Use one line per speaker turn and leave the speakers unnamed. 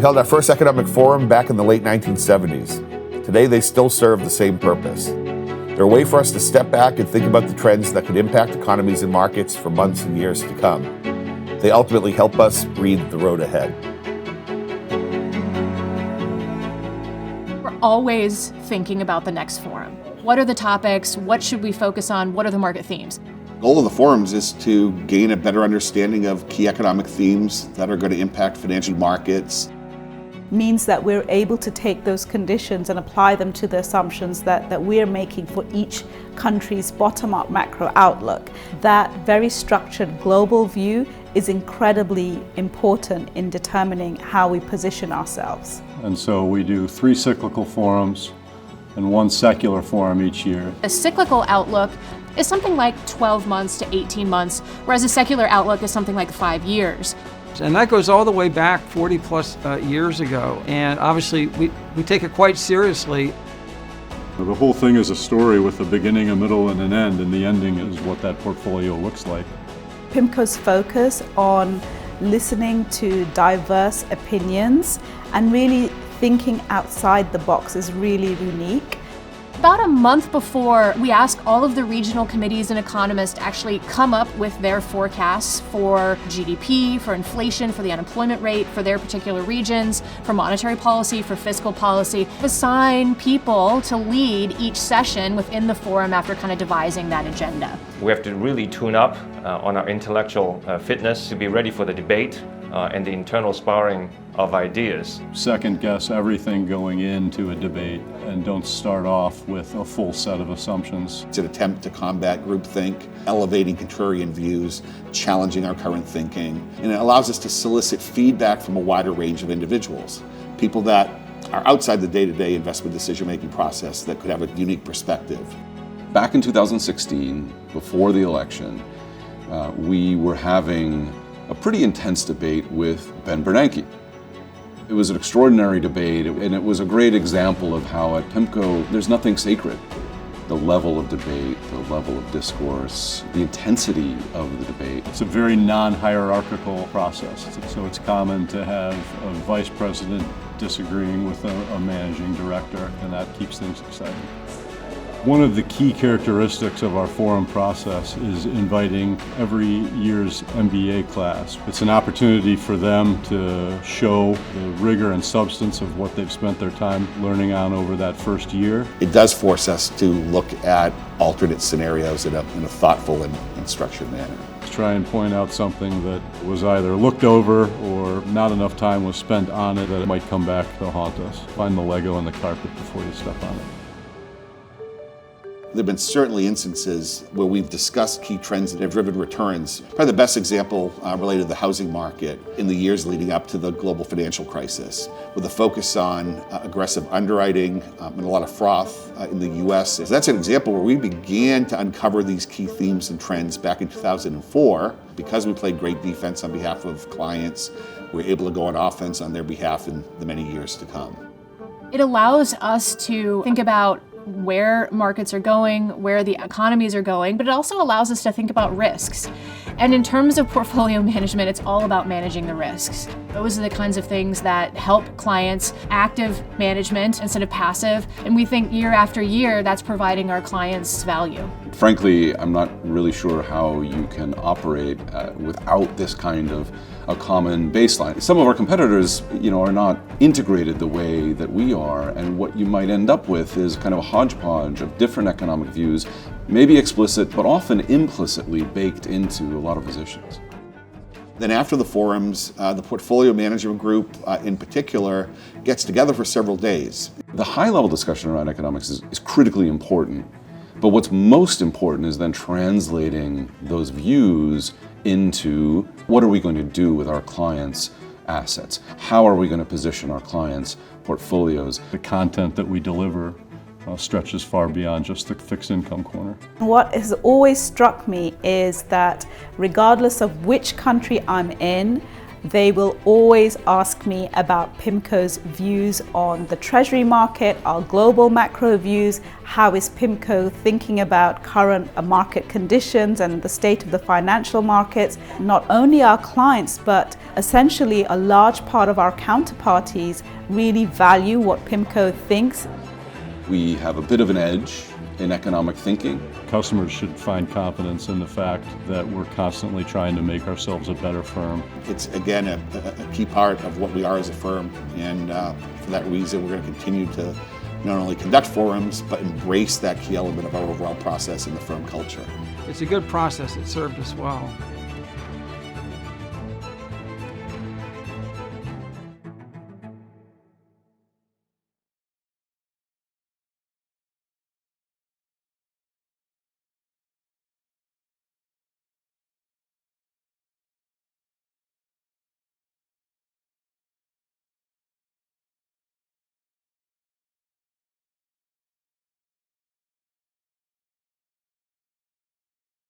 We held our first economic forum back in the late 1970s. Today, they still serve the same purpose. They're a way for us to step back and think about the trends that could impact economies and markets for months and years to come. They ultimately help us read the road ahead.
We're always thinking about the next forum. What are the topics? What should we focus on? What are the market themes?
The goal of the forums is to gain a better understanding of key economic themes that are going to impact financial markets.
Means that we're able to take those conditions and apply them to the assumptions that we're making for each country's bottom-up macro outlook. That very structured global view is incredibly important in determining how we position ourselves.
And so we do 3 cyclical forums and 1 secular forum each year.
A cyclical outlook is something like 12 months to 18 months, whereas a secular outlook is something like 5 years.
And that goes all the way back 40 plus years ago. And obviously we take it quite seriously.
The whole thing is a story with a beginning, a middle, and an end, and the ending is what that portfolio looks like.
PIMCO's focus on listening to diverse opinions and really thinking outside the box is really unique.
About a month before, we ask all of the regional committees and economists to actually come up with their forecasts for GDP, for inflation, for the unemployment rate, for their particular regions, for monetary policy, for fiscal policy. Assign people to lead each session within the forum after kind of devising that agenda.
We have to really tune up on our intellectual fitness to be ready for the debate and the internal sparring of ideas.
Second guess everything going into a debate and don't start off with a full set of assumptions.
It's an attempt to combat groupthink, elevating contrarian views, challenging our current thinking, and it allows us to solicit feedback from a wider range of individuals, people that are outside the day-to-day investment decision-making process that could have a unique perspective.
Back in 2016, before the election, we were having a pretty intense debate with Ben Bernanke. It was an extraordinary debate, and it was a great example of how at PIMCO there's nothing sacred. The level of debate, the level of discourse, the intensity of the debate.
It's a very non-hierarchical process, so it's common to have a vice president disagreeing with a managing director, and that keeps things exciting. One of the key characteristics of our forum process is inviting every year's MBA class. It's an opportunity for them to show the rigor and substance of what they've spent their time learning on over that first year.
It does force us to look at alternate scenarios in a thoughtful and structured manner.
Try and point out something that was either looked over or not enough time was spent on it that it might come back to haunt us. Find the Lego in the carpet before you step on it.
There have been certainly instances where we've discussed key trends that have driven returns. Probably the best example related to the housing market in the years leading up to the global financial crisis, with a focus on aggressive underwriting and a lot of froth in the US. So that's an example where we began to uncover these key themes and trends back in 2004. Because we played great defense on behalf of clients, we were able to go on offense on their behalf in the many years to come.
It allows us to think about where markets are going, where the economies are going, but it also allows us to think about risks. And in terms of portfolio management, it's all about managing the risks. Those are the kinds of things that help clients active management instead of passive. And we think year after year, that's providing our clients value.
Frankly, I'm not really sure how you can operate without this kind of a common baseline. Some of our competitors, are not integrated the way that we are, and what you might end up with is kind of a hodgepodge of different economic views, maybe explicit, but often implicitly baked into a lot of positions.
Then after the forums, the portfolio management group in particular gets together for several days.
The high-level discussion around economics is critically important, but what's most important is then translating those views into what are we going to do with our clients' assets? How are we going to position our clients' portfolios?
The content that we deliver stretches far beyond just the fixed income corner.
What has always struck me is that regardless of which country I'm in, They will always ask me about PIMCO's views on the treasury market, our global macro views, how is PIMCO thinking about current market conditions and the state of the financial markets. Not only our clients, but essentially a large part of our counterparties really value what PIMCO thinks.
We have a bit of an edge in economic thinking.
Customers should find confidence in the fact that we're constantly trying to make ourselves a better firm.
It's, again, a key part of what we are as a firm, and for that reason, we're going to continue to not only conduct forums, but embrace that key element of our overall process in the firm culture.
It's a good process. It served us well.